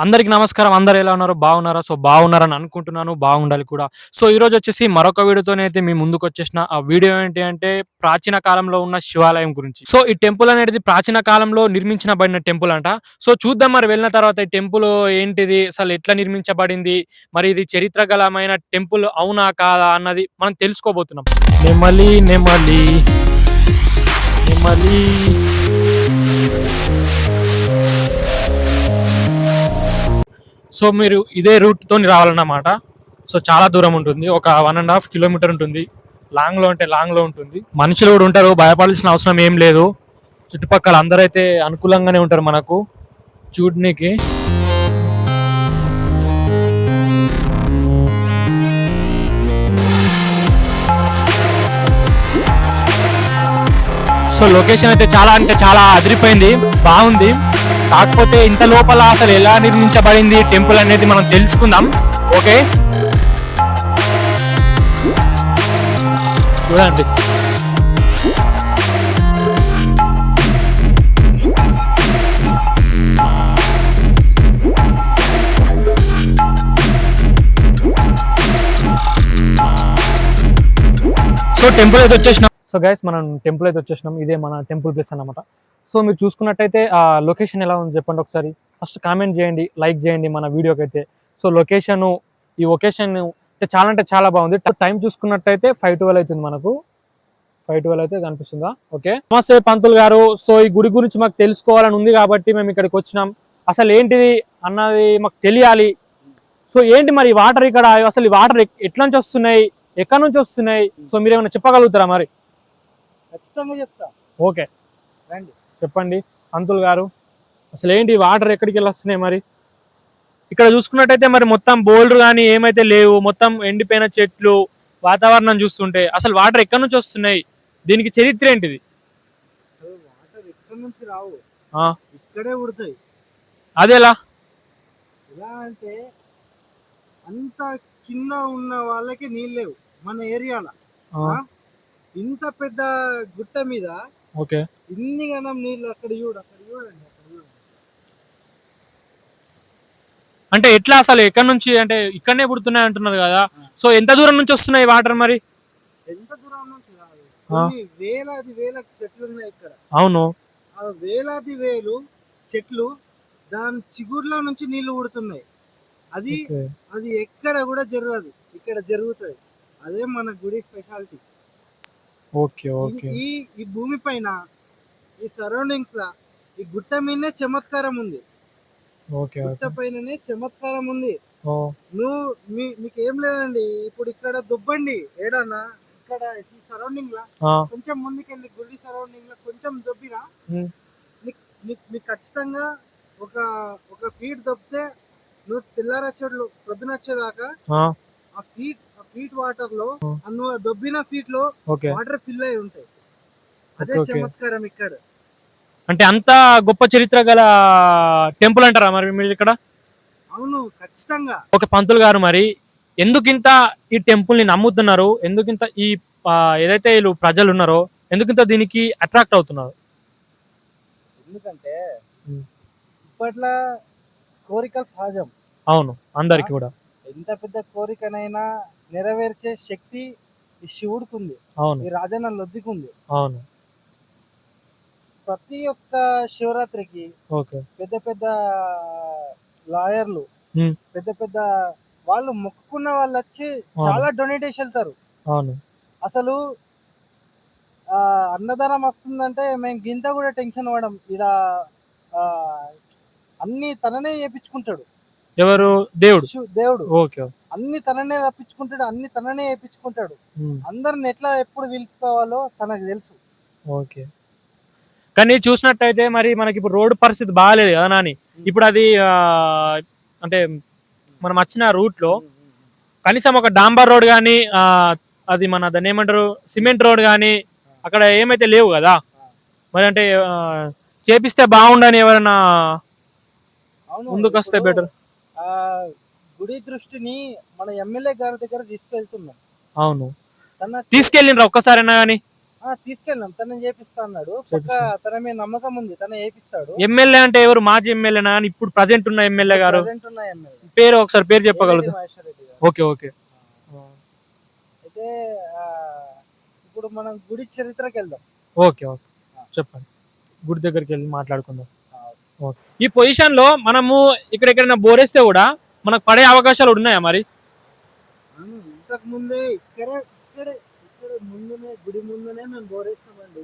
అందరికి నమస్కారం. అందరూ ఎలా ఉన్నారు? బాగున్నారా? సో, బాగున్నారని అనుకుంటున్నాను. బాగుండాలి కూడా. సో, ఈరోజు వచ్చేసి మరొక వీడియోతోనైతే మీ ముందుకొచ్చేసిన. ఆ వీడియో ఏంటి అంటే ప్రాచీన కాలంలో ఉన్న శివాలయం గురించి. సో, ఈ టెంపుల్ అనేది ప్రాచీన కాలంలో నిర్మించబడిన టెంపుల్ అంట. సో, చూద్దాం మరి వెళ్ళిన తర్వాత ఈ టెంపుల్ ఏంటిది? అసలు ఎట్లా నిర్మించబడింది? మరి ఇది చరిత్ర గలమైన టెంపుల్ అవునా? కాదా? అన్నది మనం తెలుసుకోబోతున్నాం. నెమలి నెమలి నెమలి సో మీరు ఇదే రూట్‌తోని రావాలన్నమాట. సో చాలా దూరం ఉంటుంది. ఒక 1½ కిలోమీటర్ ఉంటుంది. లాంగ్‌లో అంటే లాంగ్‌లో ఉంటుంది. మనుషులు కూడా ఉంటారు. భయపడాల్సిన అవసరం ఏం లేదు. చుట్టుపక్కల అందరైతే అనుకూలంగానే ఉంటారు మనకు చూడనీకి. సో లొకేషన్ అయితే చాలా అంటే చాలా అదిరిపోయింది. బాగుంది. కాకపోతే ఇంత లోపల అసలు ఎలా నిర్మించబడింది టెంపుల్ అనేది మనం తెలుసుకుందాం. ఓకే, చూడండి. సో టెంపుల్ అయితే వచ్చేసినాం. సో గైస్, మనం టెంపుల్ అయితే వచ్చేసినాం. ఇదే మన టెంపుల్ ప్లేస్ అన్నమాట. సో మీరు చూసుకున్నట్టయితే ఆ లొకేషన్ ఎలా ఉంది చెప్పండి ఒకసారి. ఫస్ట్ కామెంట్ చేయండి, లైక్ చేయండి మన వీడియోకి అయితే. సో ఈ లొకేషన్ అంటే చాలా బాగుంది. టైం చూసుకున్నట్టయితే 5:12 అవుతుంది. మనకు 5:12 అయితే కనిపిస్తుందా? ఓకే, నమస్తే పంతులు గారు. సో ఈ గుడి గురించి మాకు తెలుసుకోవాలని ఉంది కాబట్టి మేము ఇక్కడికి వచ్చినాం. అసలు ఏంటిది అన్నది మాకు తెలియాలి. సో ఏంటి మరి వాటర్ ఇక్కడ, అసలు ఈ వాటర్ ఎట్లా నుంచి వస్తున్నాయి, ఎక్కడి నుంచి వస్తున్నాయి? సో మీరు ఏమైనా చెప్పగలుగుతారా మరి? ఖచ్చితంగా చెప్తా. ఓకే, రండి చెప్పండి పంతులు గారు. అసలు ఏంటి వాటర్ ఎక్కడికి వెళ్ళి వస్తున్నాయి? మరి ఇక్కడ చూసుకున్నట్టయితే మరి మొత్తం బోల్డర్ కానీ ఏమైతే లేవు, మొత్తం ఎండిపోయిన చెట్లు, వాతావరణం చూస్తుంటే అసలు వాటర్ ఎక్కడి నుంచి వస్తున్నాయి? దీనికి చరిత్ర ఏంటిది? వాటర్ ఎక్కడి నుంచి రావు, ఆ ఇక్కడే ఉడతాయి. అదేలా? ఎలా అంటే అంత కింద ఉన్న వాళ్ళకి నీళ్ళు లేవు మన ఏరియాలో. ఇంత పెద్ద గుట్ట మీద ఓకే, ఇన్ని గణం నీళ్ళు. అక్కడ చూడండి. అంటే ఎట్లా అసలు ఎక్కడి నుంచి? అంటే ఇక్కడనే పుడుతున్నాయి అంటున్నారు కదా. సో ఎంత దూరం నుంచి వస్తున్నాయి వాటర్ మరి? ఎంత దూరం నుంచి రాదు, వేలాది వేల చెట్లు ఉన్నాయి ఇక్కడ. అవును, ఆ వేలాది వేలు చెట్లు దాని చిగుర్ల నుంచి నీళ్లు ఊడుతున్నాయి. అది అది ఎక్కడ కూడా జరగదు, ఇక్కడ జరుగుతుంది. అదే మన గుడి స్పెషాలిటీ. Okay okay. ఈ భూమి పైన, ఈ సరౌండింగ్స్ లా, ఈ గుట్ట మీదనే చమత్కారం ఉంది. గుట్ట పైననే చమత్కారం ఉంది. మీకు ఏం లేదండి, ఇప్పుడు ఇక్కడ దుబ్బండి ఏడన్నా, ఇక్కడ ఈ సరౌండింగ్ లా కొంచెం ముందుకెళ్ళి గుడి సరౌండింగ్ లా కొంచెం దొబ్బినా మీకు ఖచ్చితంగా ఒక ఫీట్ దొబ్బితే నువ్వు తెల్లారచ్చడు పొద్దునచ్చేదాకా ఆ ఫీట్ వాటర్ లో, నువ్వు దొబ్బిన ఫీట్ లో వాటర్ ఫిల్ అయి ఉంటాయి. అదే చమత్కారం ఇక్కడ. అంటే అంత గొప్ప చరిత్ర గల టెంపుల్ అంటారా మరి మీరు ఇక్కడ? అవును, ఖచ్చితంగా. ఓకే పంతులు గారు, మరి ఎందుకింత ఈ టెంపుల్ ని నమ్ముతున్నారు? ఎందుకింత ఈ ఏదైతే వీళ్ళు ప్రజలు ఉన్నారో ఎందుకింత దీనికి అట్రాక్ట్ అవుతున్నారు? ఎందుకంటే ఇప్పట్లో కోరికలు సహజం. అవును, అందరికి కూడా. ఎంత పెద్ద కోరికనైనా నెరవేర్చే శక్తి ఈ శివుడికి ఉంది. అవును, ఈ రాజన్న లొద్దికుంది. అవును. ప్రతి ఒక్క శివరాత్రికి పెద్ద పెద్ద లాయర్లు, పెద్ద పెద్ద వాళ్ళు మొక్కుకున్న వాళ్ళు వచ్చి చాలా డొనేట్ వెళ్తారు. అవును, అసలు అన్నదానం వస్తుందంటే మేము గింత కూడా టెన్షన్ పడం. ఈడ అన్ని తననే చేపించుకుంటాడు. ఎవరు? దేవుడు. దేవుడు అన్ని తననే రప్పించుకుంటాడు, అన్ని తననే చేపించుకుంటాడు. అందరిని ఎట్లా ఎప్పుడు పిలుచుకోవాలో తనకు తెలుసు. ఓకే, కానీ చూసినట్టయితే మరి మనకి ఇప్పుడు రోడ్డు పరిస్థితి బాగాలేదు కదా నాని. ఇప్పుడు అది అంటే మనం వచ్చిన రూట్ లో కనీసం ఒక డాంబర్ రోడ్ కానీ, అది మన దాన్ని ఏమంటారు, సిమెంట్ రోడ్ కానీ అక్కడ ఏమైతే లేవు కదా. మరి అంటే చేపిస్తే బాగుండని ఎవరైనా ముందుకు వస్తే బెటర్. గుడి దృష్టిని మన ఎమ్మెల్యే గారి దగ్గర తీసుకెళ్తున్నాం. అవును, తీసుకెళ్ళిండ్రా ఒక్కసారైనా కానీ? తీసుకెళ్ళాం, తను చేపిస్తా అన్నాడు. తన మీద నమ్మకం ఉంది, తను చేపిస్తాడు. ఎమ్మెల్యే అంటే ఎవరు? మాజీ ఎమ్మెల్యేనా? ఇప్పుడు ప్రజెంట్ ఉన్న ఎమ్మెల్యే గారు పేరు ఒకసారి పేరు చెప్పగలరు? Okay okay. అయితే ఇప్పుడు మనం గుడి చరిత్రకి వెళ్దాం. ఓకే ఓకే, చెప్పండి. గుడి దగ్గరికి వెళ్ళి మాట్లాడుకుందాం. ఈ పొజిషన్ లో మనము ఎక్కడైనా బోరేస్తే కూడా మనకు పడే అవకాశాలు ఉన్నాయా మరి? ఇంతకు ముందే ఇక్కడ ముందునే, గుడి ముందునే మేము బోరేసినామండి.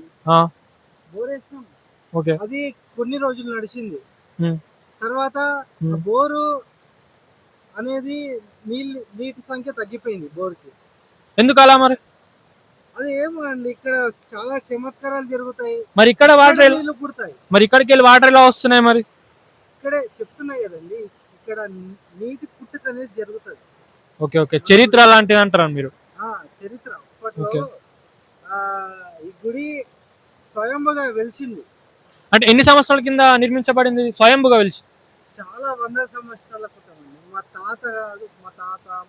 బోరేసినాం. ఓకే. అది కొన్ని రోజులు నడిచింది. తర్వాత బోరు అనేది నీటి సంఖ్య తగ్గిపోయింది బోర్కి. ఎందుకు అలా మరి? అది ఏమో అండి, ఇక్కడ చాలా చమత్కారాలు జరుగుతాయి. మరి ఇక్కడ వాటర్ నీళ్లు పుడతాయి. మరి ఇక్కడికి వెళ్ళి వాటర్ ఎలా వస్తున్నాయి మరి? ఇక్కడే చెప్తున్నాయి కదండి, ఇక్కడ నీటి పుట్టుక అనేది జరుగుతుంది. ఓకే ఓకే, చరిత్ర లాంటిది అంటారు మీరు? చరిత్ర. అప్పట్లో ఈ గుడి స్వయంభుగా వెలిసింది. అంటే ఎన్ని సంవత్సరాల కింద నిర్మించబడింది స్వయంభుగా వెలిసి? చాలా వందల సంవత్సరాల క్రితం. మా తాత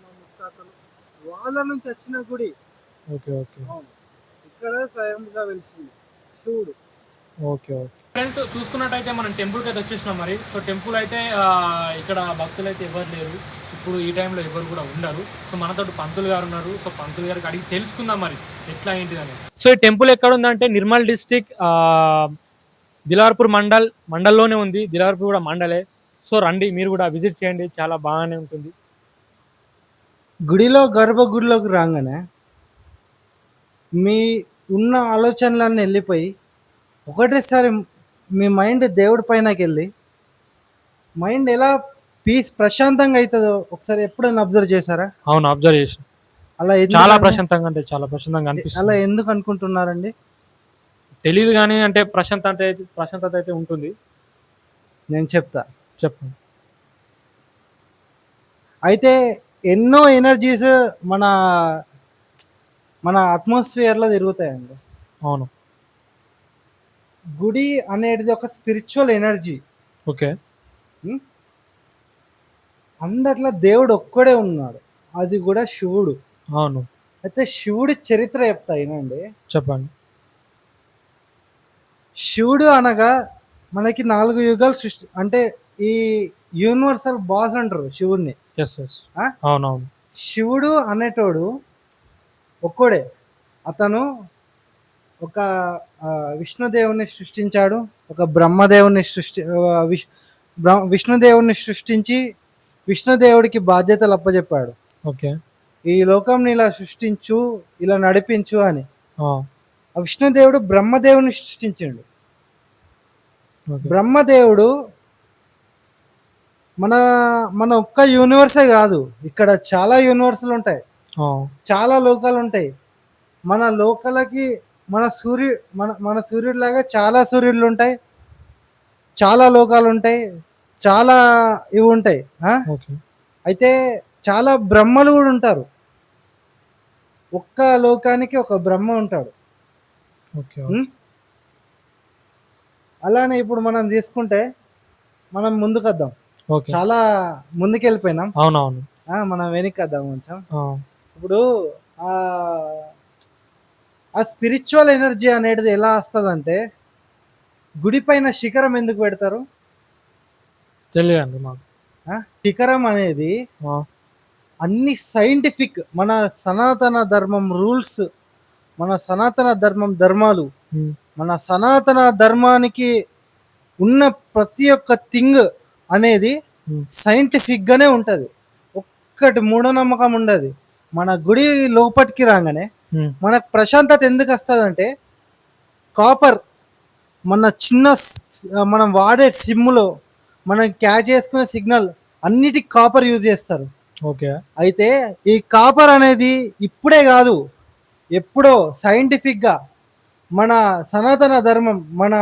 మా ముత్తాతలు వాళ్ళ నుంచి వచ్చిన గుడి. Okay okay. ఇక్కడ స్వయంగా వెలిసింది శివుడు. Okay okay. ఫ్రెండ్స్, చూసుకున్నట్టయితే మనం టెంపుల్కి అయితే వచ్చేసినాం మరి. సో టెంపుల్ అయితే ఇక్కడ భక్తులు అయితే ఎవరు లేరు ఇప్పుడు, ఈ టైంలో ఎవరు కూడా ఉండరు. సో మనతో పంతులు గారు ఉన్నారు. సో పంతులు గారికి అడిగి తెలుసుకుందాం మరి ఎట్లా ఏంటిది అని. సో ఈ టెంపుల్ ఎక్కడ ఉందంటే నిర్మల్ డిస్టిక్ దిలావర్పూర్ మండల్లోనే ఉంది. దిలావర్పూర్ కూడా మండలే. సో రండి, మీరు కూడా విజిట్ చేయండి, చాలా బాగానే ఉంటుంది. గుడిలో గర్భగుడిలోకి రాగానే మీ ఉన్న ఆలోచనలన్నీ వెళ్ళిపోయి ఒకటేసారి మీ మైండ్ దేవుడి పైనకి వెళ్ళి మైండ్ ఎలా ప్రశాంతంగా అవుతుందో ఒకసారి ఎప్పుడైనా అబ్జర్వ్ చేశారా? అవును, అబ్జర్వ్ చేసాను. అలా చాలా ప్రశాంతంగా, అంటే చాలా ప్రశాంతంగా అనిపిస్తుంది. అలా ఎందుకు అనుకుంటున్నారండి? తెలియదు కానీ అంటే ప్రశాంతత అయితే ఉంటుంది. నేను చెప్తా, చెప్పండి. అయితే ఎన్నో ఎనర్జీస్ మన అట్మాస్ఫియర్లో తిరుగుతాయండి. అవును. గుడి అనేది ఒక స్పిరిచువల్ ఎనర్జీ. ఓకే. అందట్లో దేవుడు ఒక్కడే ఉన్నాడు, అది కూడా శివుడు. అవును. అయితే శివుడి చరిత్ర చెప్తా వినండి. చెప్పండి. శివుడు అనగా మనకి 4 యుగాలు సృష్టి, అంటే ఈ యూనివర్సల్ బాస్ అంటారు శివుడిని. అవునవును. శివుడు అనేటోడు ఒక్కడే. అతను ఒక విష్ణుదేవుని సృష్టించాడు, ఒక బ్రహ్మదేవుని విష్ణుదేవుని సృష్టించి విష్ణుదేవుడికి బాధ్యతలు అప్పచెప్పాడు. ఓకే. ఈ లోకంని ఇలా సృష్టించు, ఇలా నడిపించు అని. ఆ విష్ణుదేవుడు బ్రహ్మదేవుని సృష్టించాడు. బ్రహ్మదేవుడు మన ఒక్క యూనివర్సే కాదు, ఇక్కడ చాలా యూనివర్సులు ఉంటాయి, చాలా లోకాలు ఉంటాయి. మన లోకాలకి మన సూర్యుడు లాగా చాలా సూర్యుడులు ఉంటాయి, చాలా లోకాలు ఉంటాయి, చాలా ఇవి ఉంటాయి. అయితే చాలా బ్రహ్మలు కూడా ఉంటారు. ఒక్క లోకానికి ఒక బ్రహ్మ ఉంటాడు. అలానే ఇప్పుడు మనం తీసుకుంటే మనం ముందుకొద్దాం, చాలా ముందుకు వెళ్ళిపోయినాం. అవునవును. మనం వెనక్కి వద్దాం కొంచెం. ఇప్పుడు ఆ స్పిరిచువల్ ఎనర్జీ అనేది ఎలా వస్తుందంటే, గుడి పైన శిఖరం ఎందుకు పెడతారు తెలియదండి మాకు. శిఖరం అనేది అన్ని సైంటిఫిక్, మన సనాతన ధర్మం రూల్స్, మన సనాతన ధర్మాలు, మన సనాతన ధర్మానికి ఉన్న ప్రతి ఒక్క థింగ్ అనేది సైంటిఫిక్ గానే ఉంటది. ఒక్కటి మూఢనమ్మకం ఉండదు. మన గుడి లోపటికి రాగానే మనకు ప్రశాంతత ఎందుకు వస్తుందంటే, కాపర్ మనం వాడే సిమ్లో మనం క్యాచ్ చేసుకునే సిగ్నల్ అన్నిటికి కాపర్ యూజ్ చేస్తారు. ఓకే. అయితే ఈ కాపర్ అనేది ఇప్పుడే కాదు, ఎప్పుడో సైంటిఫిక్ గా మన సనాతన ధర్మం, మన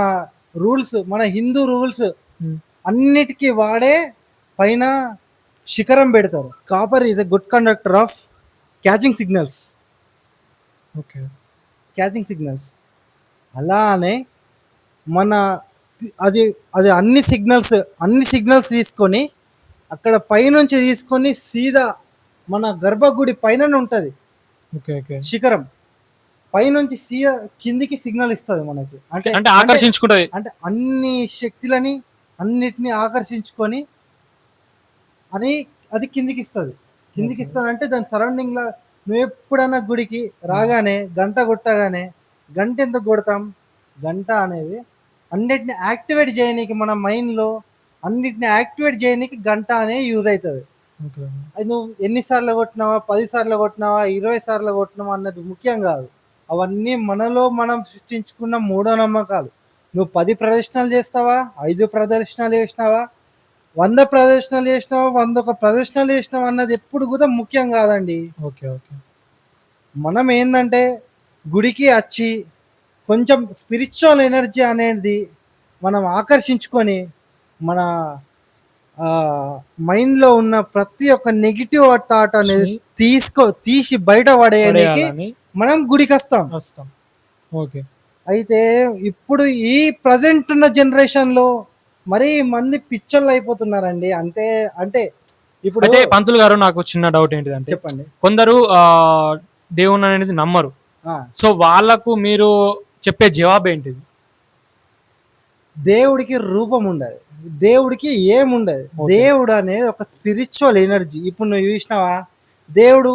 రూల్స్, మన హిందూ రూల్స్ అన్నిటికీ వాడే పైన శిఖరం పెడతారు. Copper is a good conductor of catching signals. Okay. Catching signals. అలానే మన అది అన్ని సిగ్నల్స్ తీసుకొని అక్కడ పైనుంచి తీసుకొని సీదా మన గర్భగుడి పైన ఉంటుంది శిఖరం. పైనుంచి కిందికి సిగ్నల్ ఇస్తుంది మనకి. అంటే ఆకర్షించుకుంటది. అంటే అన్ని శక్తులని అన్నిటిని ఆకర్షించుకొని అని అది కిందికి ఇస్తుంది. అంటే దాని సరౌండింగ్ లో నువ్వు ఎప్పుడన్నా గుడికి రాగానే గంట కొట్టగానే, గంట ఎందుకు కొడతాం? గంట అనేది అన్నిటిని యాక్టివేట్ చేయనీకి, మన మైండ్ లో అన్నిటిని యాక్టివేట్ చేయనీకి గంట అనేది యూజ్ అవుతుంది. అది నువ్వు ఎన్నిసార్లు కొట్టినావా, 10 సార్లు కొట్టినావా, 20 సార్లు కొట్టినావా అన్నది ముఖ్యం కాదు. అవన్నీ మనలో మనం సృష్టించుకున్న మూఢ నమ్మకాలు. నువ్వు 10 ప్రదర్శనలు చేస్తావా, 5 ప్రదర్శనలు చేసినావా, 100 ప్రదర్శనలు చేసినావా, 101 ప్రదర్శనలు చేసినావా అన్నది ఎప్పుడు కూడా ముఖ్యం కాదండి. మనం ఏంటంటే గుడికి వచ్చి కొంచెం స్పిరిచువల్ ఎనర్జీ అనేది మనం ఆకర్షించుకొని మన మైండ్లో ఉన్న ప్రతి ఒక్క నెగిటివ్ థాట్ అనేది తీసి బయట పడేయడానికి మనం గుడికి వస్తాం. అయితే ఇప్పుడు ఈ ప్రజెంట్ ఉన్న జనరేషన్లో మరీ మంది పిచ్చర్లు అయిపోతున్నారండి. అంటే ఇప్పుడు పంతులు గారు, నాకు చిన్న డౌట్ ఏంటిదంటే, చెప్పండి. కొందరు దేవుని అనేది నమ్మరు. సో వాళ్ళకు మీరు చెప్పే జవాబు ఏంటిది? దేవుడికి రూపం ఉండదు, దేవుడికి ఏముండదు. దేవుడు అనేది ఒక స్పిరిచువల్ ఎనర్జీ. ఇప్పుడు నువ్వు చూసినావా, దేవుడు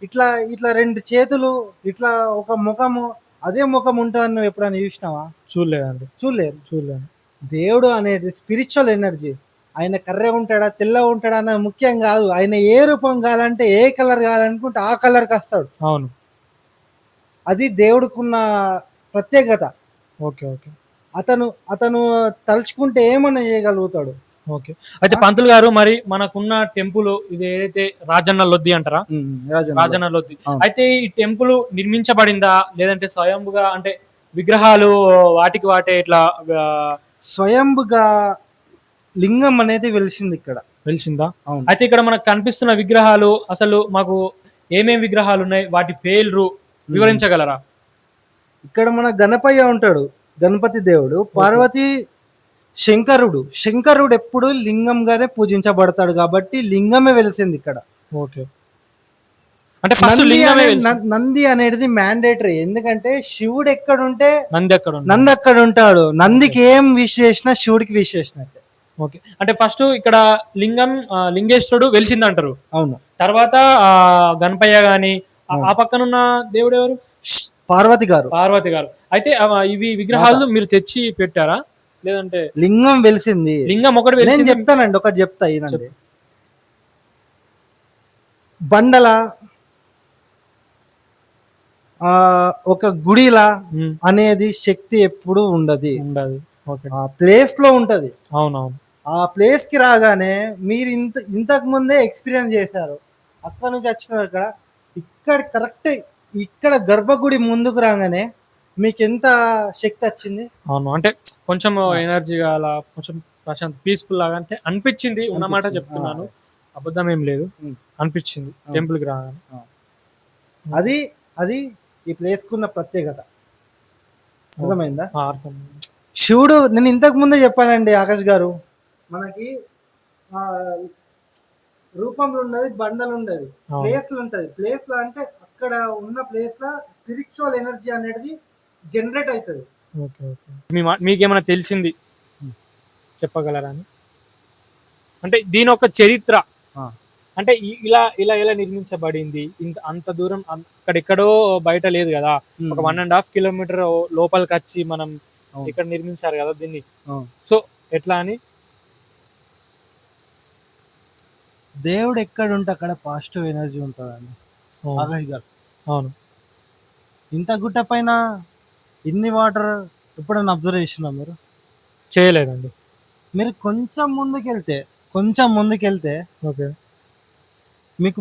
ఇట్లా ఇట్లా 2 చేతులు, ఇట్లా ఒక ముఖము, అదే ముఖం ఉంటుందని నువ్వు ఎప్పుడైనా చూసినావా? చూడలేరు. దేవుడు అనేది స్పిరిచువల్ ఎనర్జీ. ఆయన కర్రెగా ఉంటాడా, తెల్లగా ఉంటాడా అన్నది ముఖ్యం కాదు. ఆయన ఏ రూపం కావాలంటే, ఏ కలర్ కావాలనుకుంటే ఆ కలర్కి వస్తాడు. అవును, అది దేవుడికున్న ప్రత్యేకత. అతను తలుచుకుంటే ఏమన్నా చేయగలుగుతాడు. అయితే పంతులు గారు, మరి మనకున్న టెంపుల్ ఇది ఏదైతే రాజన్న లొద్ది అంటారా, రాజన్న లొద్ది, అయితే ఈ టెంపుల్ నిర్మించబడిందా, లేదంటే స్వయంగా, అంటే విగ్రహాలు వాటికి వాటే ఇట్లా స్వయంగా లింగం అనేది వెలిసిందా? అయితే ఇక్కడ మనకు కనిపిస్తున్న విగ్రహాలు అసలు మాకు ఏమేమి విగ్రహాలు ఉన్నాయి, వాటి పేర్లు వివరించగలరా? ఇక్కడ మన గణపయ్య ఉంటాడు, గణపతి దేవుడు. పార్వతి శంకరుడు ఎప్పుడు లింగంగానే పూజించబడతాడు కాబట్టి లింగమే వెలిసింది ఇక్కడ. అంటే నంది అనేది మ్యాండేటరీ. ఎందుకంటే శివుడు ఎక్కడుంటే నంది అక్కడ ఉంటాడు. నందికి ఏం విష్ చేసినా శివుడికి విష్ చేసినట్టే. అంటే ఫస్ట్ ఇక్కడ లింగేశ్వరుడు వెలిసింది అంటారు. అవును. తర్వాత గణపయ్య గాని, ఆ పక్కనున్న దేవుడు ఎవరు? పార్వతి గారు. అయితే ఇవి విగ్రహాలు మీరు తెచ్చి పెట్టారా, లేదంటే లింగం వెలిసింది? లింగం ఒకటి నేను చెప్తానండి, ఒకటి చెప్తా. బండల ఒక గుడిలా అనేది శక్తి ఎప్పుడు ఉండదు. ఆ ప్లేస్ లో ఉంటది. అవునవును. ఆ ప్లేస్ కి రాగానే మీరు ఇంతకు ముందే ఎక్స్పీరియన్స్ చేశారు. అక్కడ నుంచి వచ్చిన ఇక్కడ కరెక్ట్ ఇక్కడ గర్భగుడి ముందుకు రాగానే మీకు ఎంత శక్తి వచ్చింది. అవును, అంటే కొంచెం ఎనర్జీ అలా కొంచెం ప్రశాంత్ పీస్ఫుల్ లాగా అంటే అనిపించింది. ఉన్నమాట చెప్తున్నాను, అబద్ధం ఏం లేదు, అనిపించింది టెంపుల్ కి రాగానే. అది ఈ ప్లేస్ కున్న ప్రత్యేకత. అర్థమైందా? శివుడు, నేను ఇంతకు ముందే చెప్పానండి ఆకాష్ గారు, మనకి రూపంలో ఉండదు, బండలు ఉండదు, ప్లేస్లు ఉంటది. ప్లేస్లో అంటే అక్కడ ఉన్న ప్లేస్ లో స్పిరిచువల్ ఎనర్జీ అనేది జనరేట్ అవుతుంది. మీకేమైనా తెలిసింది చెప్పగలరా? అంటే దీని ఒక చరిత్ర, అంటే ఇలా ఇలా ఎలా నిర్మించబడింది, అంత దూరం అక్కడెక్కడో బయట లేదు కదా, ఒక 1.5 కిలోమీటర్ లోపలికి వచ్చి మనం ఇక్కడ నిర్మించారు కదా దీన్ని. సో ఎట్లా అని? దేవుడు ఎక్కడ ఉంటే అక్కడ పాజిటివ్ ఎనర్జీ ఉంటుందండి ఆకాష్ గారు. అవును. ఇంత గుట్ట పైన ఇన్ని వాటర్ ఎప్పుడైనా అబ్జర్వ్ చేసినా మీరు? చేయలేదండి. మీరు కొంచెం ముందుకెళ్తే మీకు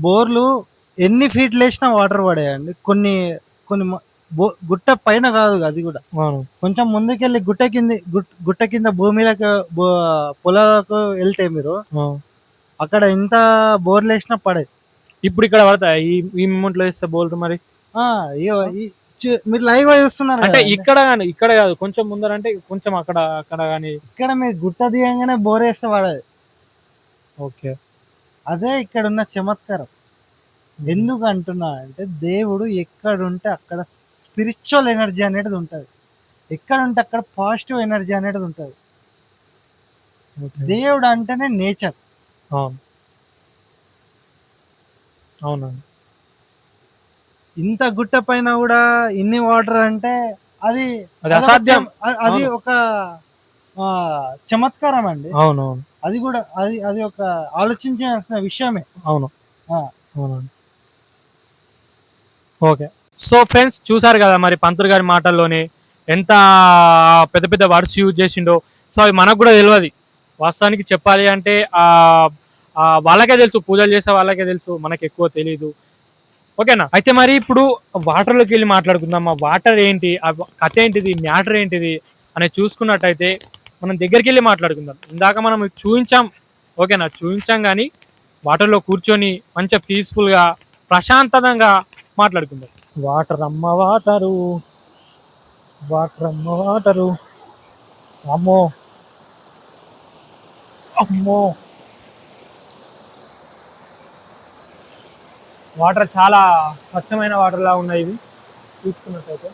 బోర్లు ఎన్ని ఫీట్లు వేసినా వాటర్ పడేయండి. కొన్ని గుట్ట పైన కాదు, అది కూడా కొంచెం ముందుకెళ్ళి గుట్ట కింద భూమిలోకి పొలాలకు వెళ్తే మీరు అక్కడ ఎంత బోర్లు వేసినా పడే. ఇప్పుడు ఇక్కడ పడతాయి ఈ మూమెంట్ లో వేస్తే బోర్లు మరి? మీరు లైవ్ చూస్తున్నారు అంటే ఇక్కడ కాదు, కొంచెం ముందర, అంటే కొంచెం అక్కడ కానీ ఇక్కడ మీరు గుట్ట దిగంగానే బోర్ వేస్తే పడదు. అదే ఇక్కడ ఉన్న చమత్కారం. ఎందుకు అంటున్నా అంటే దేవుడు ఎక్కడుంటే అక్కడ స్పిరిచువల్ ఎనర్జీ అనేది ఉంటుంది. ఎక్కడ ఉంటే అక్కడ పాజిటివ్ ఎనర్జీ అనేది ఉంటుంది. దేవుడు అంటేనే నేచర్. అవునండి. ఇంత గుట్ట పైన కూడా ఇన్ని వాటర్ అంటే అది అసాధ్యం. అది ఒక చమత్కారం అండి. అవునవును. అది కూడా అది ఒక ఆలోచించాల్సిన విషయమే. అవును. అవునండి. ఓకే. సో ఫ్రెండ్స్, చూసారు కదా మరి పంతులు గారి మాటల్లోనే ఎంత పెద్ద పెద్ద వర్డ్స్ యూజ్ చేసిండో. సో అవి మనకు కూడా తెలియదు. వాస్తవానికి చెప్పాలి అంటే వాళ్ళకే తెలుసు, పూజలు చేసే వాళ్ళకే తెలుసు, మనకి ఎక్కువ తెలియదు. ఓకేనా? అయితే మరి ఇప్పుడు వాటర్లోకి వెళ్ళి మాట్లాడుకుందాం. ఆ వాటర్ ఏంటి, ఆ కథ ఏంటిది, మ్యాటర్ ఏంటిది అనేది చూసుకున్నట్టయితే మనం దగ్గరికి వెళ్ళి మాట్లాడుకుందాం. ఇందాక మనం చూపించాం, ఓకేనా, చూపించాం, కానీ వాటర్లో కూర్చొని మంచిగా పీస్ఫుల్గా ప్రశాంతంగా మాట్లాడుకుందాం. వాటర్ అమ్మ వాటరు, వాటర్ అమ్మ వాటరు. అమ్మో అమ్మో, వాటర్ చాలా స్వచ్ఛమైన వాటర్ లా ఉన్నాయి ఇవి చూసుకున్నట్టయితే.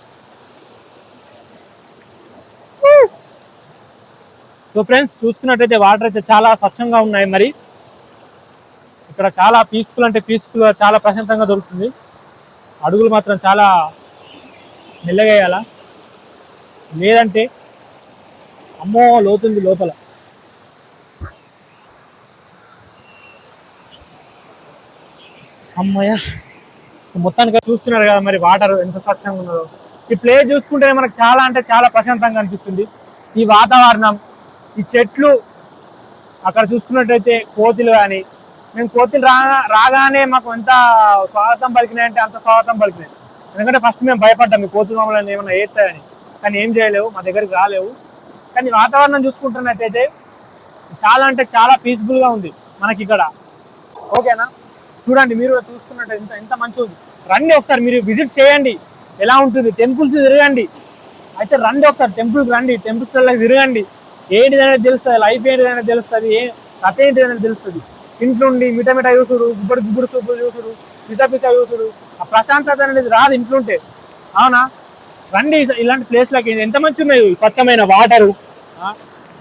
సో ఫ్రెండ్స్, చూసుకున్నట్టయితే వాటర్ అయితే చాలా స్వచ్ఛంగా ఉన్నాయి. మరి ఇక్కడ చాలా పీస్ఫుల్ అంటే పీస్ఫుల్ గా, చాలా ప్రశాంతంగా దొరుకుతుంది. అడుగులు మాత్రం చాలా మెల్లగా వేయాలా, లేదంటే అమ్మో లోతుంది లోపల. అమ్మయ్య, మొత్తానికి చూస్తున్నారు కదా మరి వాటర్ ఎంత స్వచ్ఛంగా ఉన్నదో. ఈ ప్లేస్ చూసుకుంటేనే మనకు చాలా అంటే చాలా ప్రశాంతంగా అనిపిస్తుంది. ఈ వాతావరణం, ఈ చెట్లు, అక్కడ చూసుకున్నట్టయితే కోతులు కానీ, మేము కోతులు రాగానే మాకు ఎంత స్వాగతం పలికినాయంటే అంత స్వాగతం పలికినాయి. ఎందుకంటే ఫస్ట్ మేము భయపడ్డాం ఈ కోతులు మమ్మల్ని ఏమైనా వేస్తాయని, కానీ ఏం చేయలేవు, మా దగ్గరికి రాలేవు. కానీ వాతావరణం చూసుకుంటున్నట్టయితే చాలా అంటే చాలా పీస్ఫుల్గా ఉంది మనకి ఇక్కడ. ఓకేనా? చూడండి, మీరు చూసుకున్నట్టు ఎంత మంచిగా ఉంది. రండి ఒకసారి మీరు విజిట్ చేయండి, ఎలా ఉంటుంది. టెంపుల్స్ తిరగండి. అయితే రండి ఒకసారి టెంపుల్కి రండి, టెంపుల్స్ తిరగండి. ఏంటిదనేది తెలుస్తుంది, లైఫ్ ఏంటిదనేది తెలుస్తుంది, కథ ఏంటిదనేది తెలుస్తుంది. ఇంట్లోండి మిఠా చూసుడు, గుబ్బడి సూపులు చూసుడు, పిస చూసుడు, ఆ ప్రశాంతత అనేది రాదు ఇంట్లోంటే. అవునా? రండి ఇలాంటి ప్లేస్లకి. ఎంత మంచి ఉన్నాయి, స్వచ్ఛమైన వాటరు,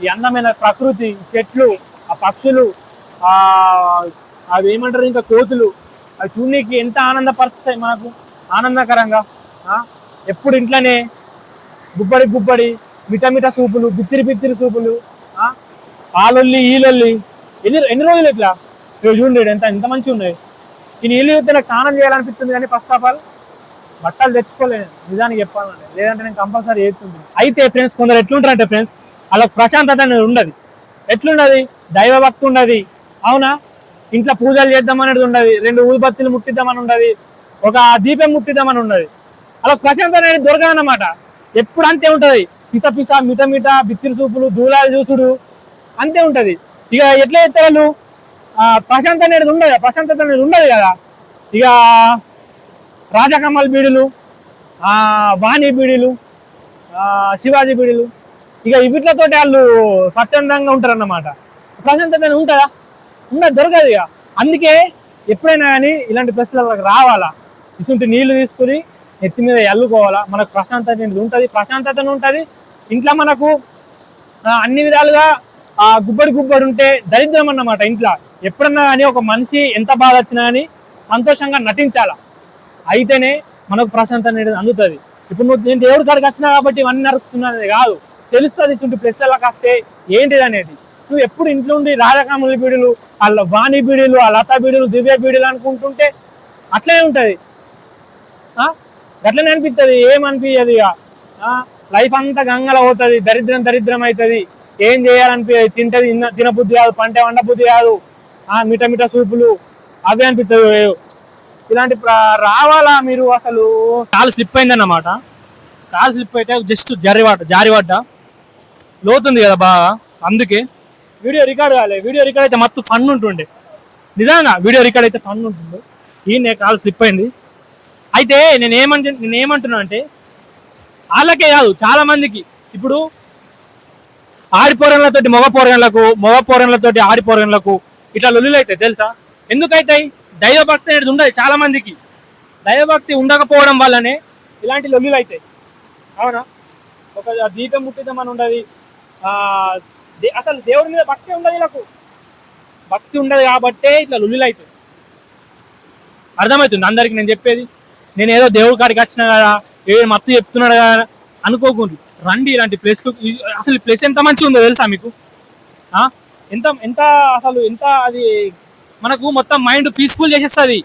ఈ అందమైన ప్రకృతి, చెట్లు, ఆ పక్షులు, అవి ఏమంటారు ఇంకా కోతులు, అవి చూడడానికి ఎంత ఆనందపరుస్తాయి మనకు, ఆనందకరంగా. ఎప్పుడు ఇంట్లోనే గుబ్బడి మిఠా సూపులు, బిత్తిరి సూపులు, ఆలొల్లి ఈలొల్లి. ఎన్ని రోజులు ఇట్లా చూడండి ఎంత మంచిగా ఉన్నాయి. ఈ నీళ్ళు చూస్తే నాకు స్నానం చేయాలనిపిస్తుంది, కానీ ఫస్ట్ ఆఫ్ ఆల్ బట్టలు తెచ్చుకోలేదు నిజానికి చెప్పాలంటే, లేదంటే నేను కంపల్సరీ చేస్తుంది. అయితే ఫ్రెండ్స్, కొందరు ఎట్లుంటారంటే ఫ్రెండ్స్, అలా ప్రశాంతత అనేది ఉండదు. ఎట్లున్నది, దైవ భక్తి ఉండదు. అవునా? ఇంట్లో పూజలు చేద్దామనేది ఉండదు, 2 ఊదుబత్తులు ముట్టిద్దామని ఉండదు, ఒక దీపం ముట్టిద్దామని ఉండదు. అలా ప్రశాంతత అనేది దొరకదన్నమాట. ఎప్పుడు అంతే ఉంటది, పిస మిఠా బిత్తిరి సూపులు, దూలాలు చూసుడు, అంతే ఉంటది. ఇక ఎట్లా చేస్తారు, ప్రశాంతత అనేది ఉండదు కదా. ఇక రాజకమల్ బీడులు, వాణి బీడులు, శివాజీ బీడులు, ఇక వీటితో వాళ్ళు స్వచ్ఛందంగా ఉంటారు అన్నమాట. ప్రశాంతత ఉంటుందా? ఉండదు, దొరకదు. ఇక అందుకే ఎప్పుడైనా కానీ ఇలాంటి ప్లేస్లకు రావాలా, ఇటువంటి నీళ్లు తీసుకుని నెత్తి మీద ఎల్లుకోవాలా. మనకు ప్రశాంతత ఉంటుంది. ఇంట్లో మనకు అన్ని విధాలుగా గుబ్బడి ఉంటే దరిద్రం అన్నమాట. ఇంట్లో ఎప్పుడన్నా కానీ ఒక మనిషి ఎంత బాధ వచ్చినా కానీ సంతోషంగా నటించాలా, అయితేనే మనకు ప్రశాంతత అనేది అందుతుంది. ఇప్పుడు నేను దేవుడి కాడికి వచ్చినా కాబట్టి ఇవన్నీ నడుస్తున్నది కాదు, తెలుస్తుంది ఇటువంటి ప్లేస్లకు వస్తే ఏంటిది అనేది. నువ్వు ఎప్పుడు ఇంట్లో ఉండి రాజకాముల బీడులు, వాళ్ళ వాణి బీడులు, ఆ లతా బీడులు, దివ్య బీడులు అనుకుంటుంటే అట్లనే ఉంటది, అట్లనే అనిపిస్తుంది, ఏమనిపించదు. ఇక లైఫ్ అంతా గంగల పోతుంది, దరిద్రం అవుతుంది. ఏం తింటది తినబుద్ధి కాదు, పంటే వండబుద్ధి కాదు, మిఠా సూపులు అవి అనిపిస్తుంది. ఇలాంటి రావాలా మీరు. అసలు కాలు స్లిప్ అయిందన్నమాట. కాలు స్లిప్ అయితే జస్ట్ జారిపడ్డ లోతుంది కదా బాగా, అందుకే వీడియో రికార్డ్ కాలేదు. వీడియో రికార్డ్ అయితే మొత్తం ఫన్ ఉంటుండే, నిజంగా వీడియో రికార్డ్ అయితే ఫన్ ఉంటుంది. ఈయన కాలు స్లిప్ అయింది. అయితే నేనేమంటున్నా అంటే, వాళ్ళకే కాదు చాలా మందికి, ఇప్పుడు ఆడిపోరన్లతోటి మగ పోరన్లతోటి ఆడిపోరన్లకు ఇట్లా లొల్లులు అవుతాయి తెలుసా? ఎందుకైతాయి? దైవభక్తి అనేది ఉండదు చాలా మందికి. దైవభక్తి ఉండకపోవడం వల్లనే ఇలాంటి లొల్లులు అవుతాయి. అవునా? ఒక దీపం ముట్టిద్దామని ఉండదు, అసలు దేవుడి మీద భక్తి ఉండదు, వీళ్ళకు భక్తి ఉండదు కాబట్టే ఇట్లా లొల్లులు అవుతాయి. అర్థమవుతుంది అందరికి నేను చెప్పేది? నేను ఏదో దేవుడి కాడికి వచ్చినా కదా, ఏ మత్తు చెప్తున్నాడు కదా అనుకోకూడదు. రండి ఇలాంటి ప్లేస్. అసలు ఈ ప్లేస్ ఎంత మంచిగా ఉందో తెలుసా మీకు? ఎంత ఎంత అసలు ఎంత అది మనకు మొత్తం మైండ్ పీస్ఫుల్ చేసేస్తుంది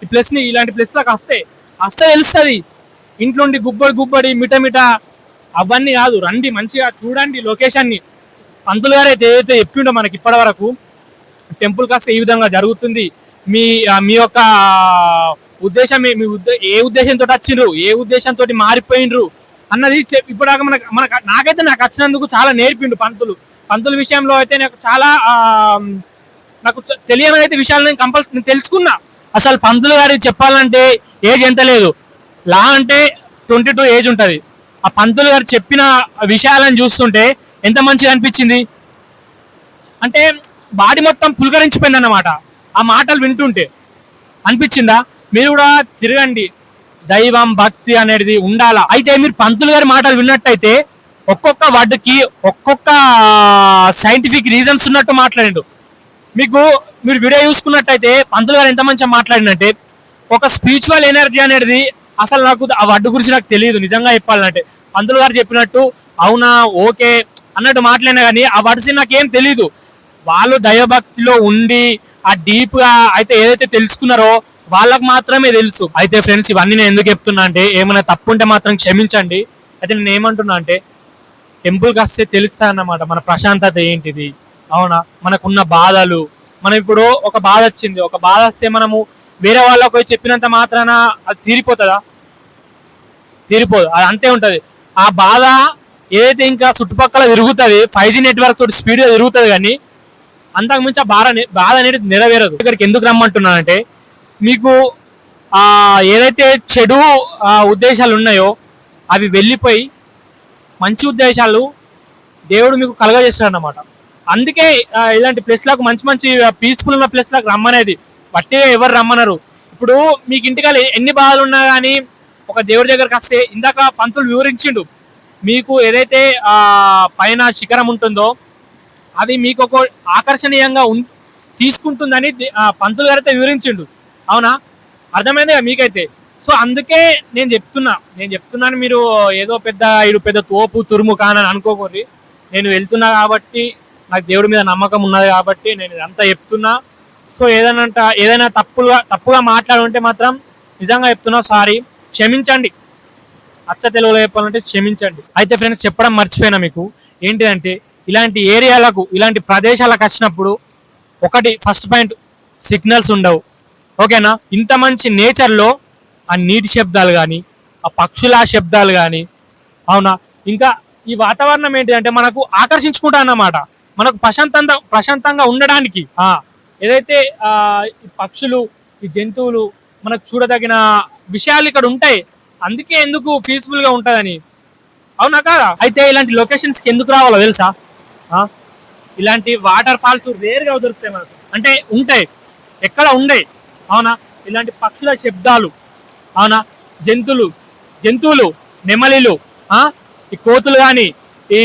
ఈ ప్లేస్ని. ఇలాంటి ప్లేస్లకు వస్తే తెలుస్తుంది. ఇంట్లో ఉండి గుబ్బడి మిట అవన్నీ కాదు. రండి మంచిగా చూడండి లొకేషన్ని. పంతులు గారు అయితే ఏదైతే చెప్పిండో మనకి ఇప్పటి వరకు టెంపుల్కి వస్తే ఈ విధంగా జరుగుతుంది, మీ యొక్క ఉద్దేశం ఏ ఉద్దేశంతో వచ్చిండ్రు, ఏ ఉద్దేశంతో మారిపోయిండ్రు అన్నది ఇప్పటిదాకా నాకైతే నాకు వచ్చినందుకు చాలా నేర్పిండు పంతుల విషయంలో అయితే. నాకు తెలియని అయితే విషయాలు నేను తెలుసుకున్నా. అసలు పంతులు గారి చెప్పాలంటే ఏజ్ ఎంత లేదు, లా అంటే 22 ఏజ్ ఉంటది. ఆ పంతులు గారు చెప్పిన విషయాలను చూస్తుంటే ఎంత మంచిగా అనిపించింది అంటే బాడీ మొత్తం పులకరించిపోయింది అన్నమాట ఆ మాటలు వింటుంటే. అనిపించిందా? మీరు కూడా తిరగండి, దైవం భక్తి అనేది ఉండాలా. అయితే మీరు పంతులు గారి మాటలు విన్నట్టయితే ఒక్కొక్క వర్డ్కి ఒక్కొక్క సైంటిఫిక్ రీజన్స్ ఉన్నట్టు మాట్లాడిండు. మీరు వీడియో చూసుకున్నట్టయితే పంతులు గారు ఎంత మంచిగా మాట్లాడినంటే, ఒక స్పిరిచువల్ ఎనర్జీ అనేది అసలు నాకు ఆ వర్డ్ గురించి నాకు తెలియదు నిజంగా చెప్పాలంటే. పంతులు గారు చెప్పినట్టు అవునా ఓకే అన్నట్టు మాట్లాడినా కానీ ఆ వర్డ్స్ నాకేం తెలీదు. వాళ్ళు దైవభక్తిలో ఉండి ఆ డీప్ గా అయితే ఏదైతే తెలుసుకున్నారో వాళ్ళకు మాత్రమే తెలుసు. అయితే ఫ్రెండ్స్ ఇవన్నీ నేను ఎందుకు చెప్తున్నా అంటే, ఏమైనా తప్పు ఉంటే మాత్రం క్షమించండి. అయితే నేను ఏమంటున్నా అంటే, టెంపుల్కి వస్తే తెలుస్తా అన్నమాట మన ప్రశాంతత ఏంటిది. అవునా? మనకున్న బాధలు, మనం ఇప్పుడు ఒక బాధ వచ్చింది, ఒక బాధ వస్తే మనము వేరే వాళ్ళకు పోయి చెప్పినంత మాత్రాన అది తీరిపోతుందా? తీరిపోదు. అది అంతే ఉంటది. ఆ బాధ ఏదైతే ఇంకా చుట్టుపక్కల తిరుగుతుంది, 5G నెట్వర్క్ తోటి స్పీడ్గా తిరుగుతుంది, కానీ అంతకు మించి బాధ అనేది నెరవేరదు. ఇక్కడికి ఎందుకు రమ్మంటున్నానంటే, మీకు ఏదైతే చెడు ఉద్దేశాలు ఉన్నాయో అవి వెళ్ళిపోయి మంచి ఉద్దేశాలు దేవుడు మీకు కలగజేస్తాడు అన్నమాట. అందుకే ఇలాంటి ప్లేస్లకు మంచి పీస్ఫుల్ ఉన్న ప్లేస్లకు రమ్మనేది. బట్టే ఎవరు రమ్మనరు. ఇప్పుడు మీకు ఇంటికాల ఎన్ని బాధలు ఉన్నా కానీ ఒక దేవుడి దగ్గరకు వస్తే, ఇందాక పంతులు వివరించిండు, మీకు ఏదైతే పైన శిఖరం ఉంటుందో అది మీకు ఒక ఆకర్షణీయంగా తీసుకుంటుందని పంతులు గారు అయితే వివరించిండు. అవునా? అర్థమైంది కదా మీకైతే? సో అందుకే నేను చెప్తున్నాను, మీరు ఏదో పెద్ద తోపు తురుము కానని అనుకోకూడదు. నేను వెళ్తున్నా కాబట్టి, నాకు దేవుడి మీద నమ్మకం ఉన్నది కాబట్టి నేను ఇదంతా చెప్తున్నా. సో ఏదైనా తప్పుగా మాట్లాడుంటే మాత్రం నిజంగా చెప్తున్నా, సారీ, క్షమించండి. అచ్చ తెలుగులో చెప్పాలంటే క్షమించండి. అయితే ఫ్రెండ్స్ చెప్పడం మర్చిపోయినా మీకు ఏంటిదంటే, ఇలాంటి ఏరియాలకు ఇలాంటి ప్రదేశాలకు వచ్చినప్పుడు ఒకటి ఫస్ట్ పాయింట్, సిగ్నల్స్ ఉండవు. ఓకేనా? ఇంత మంచి నేచర్లో ఆ నీటి శబ్దాలు కానీ, ఆ పక్షుల శబ్దాలు కానీ, అవునా, ఇంకా ఈ వాతావరణం ఏంటిదంటే మనకు ఆకర్షించుకుంటా అన్నమాట. మనకు ప్రశాంతంగా ఉండడానికి ఏదైతే ఈ పక్షులు, ఈ జంతువులు, మనకు చూడదగిన విషయాలు ఇక్కడ ఉంటాయి. అందుకే ఎందుకు పీస్ఫుల్ గా ఉంటుందని. అవునా కాదా? అయితే ఇలాంటి లొకేషన్స్కి ఎందుకు రావాలో తెలుసా? ఇలాంటి వాటర్ ఫాల్స్ రేర్ గా దొరుకుతాయి మనకు, అంటే ఉంటాయి, ఎక్కడ ఉండయి. అవునా? ఇలాంటి పక్షుల శబ్దాలు, అవునా, జంతువులు, నెమలిలు, ఈ కోతులు కానీ, ఈ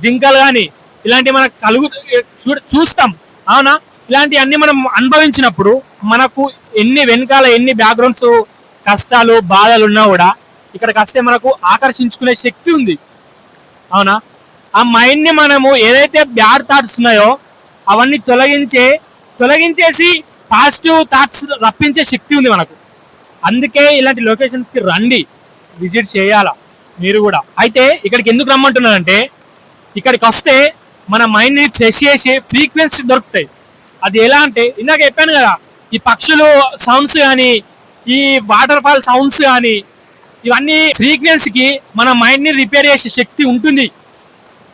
జింకలు కానీ, ఇలాంటివి మనకు చూస్తాం. అవునా? ఇలాంటివన్నీ మనం అనుభవించినప్పుడు మనకు వెనకాల ఎన్ని బ్యాక్గ్రౌండ్స్, కష్టాలు, బాధలు ఉన్నా కూడా ఇక్కడికి వస్తే మనకు ఆకర్షించుకునే శక్తి ఉంది. అవునా? ఆ మైండ్ ని మనము ఏదైతే బ్యాడ్ థాట్స్ ఉన్నాయో అవన్నీ తొలగించేసి పాజిటివ్ థాట్స్ రప్పించే శక్తి ఉంది మనకు. అందుకే ఇలాంటి లొకేషన్స్ కి రండి, విజిట్ చేయాలా మీరు కూడా. అయితే ఇక్కడికి ఎందుకు రమ్మంటున్నానంటే, ఇక్కడికి వస్తే మన మైండ్ ని ఫ్రెష్ చేసి ఫ్రీక్వెన్సీ దొరుకుతాయి. అది ఎలా అంటే, ఇందాక చెప్పాను కదా, ఈ పక్షులు సౌండ్స్ కానీ, ఈ వాటర్ ఫాల్ సౌండ్స్ కానీ, ఇవన్నీ ఫ్రీక్వెన్సీకి మన మైండ్ ని రిపేర్ చేసే శక్తి ఉంటుంది.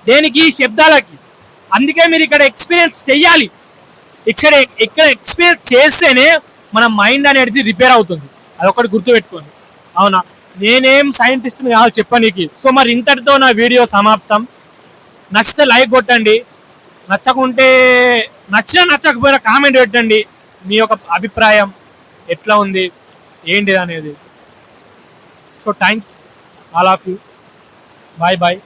దేనికి? శబ్దాలకి. అందుకే మీరు ఇక్కడ ఎక్స్పీరియన్స్ చెయ్యాలి. ఇక్కడ ఎక్స్పీరియన్స్ చేస్తేనే మన మైండ్ అనేది రిపేర్ అవుతుంది. అదొకటి గుర్తుపెట్టుకోండి. అవునా? నేనేం సైంటిస్ట్ కాదు చెప్పనీకి. సో మరి ఇంతటితో నా వీడియో సమాప్తం. నచ్చితే లైక్ కొట్టండి, నచ్చకపోయినా కామెంట్ పెట్టండి. మీ యొక్క అభిప్రాయం ఎట్లా ఉంది ఏంటిది అనేది. So thanks. All of you. Bye bye.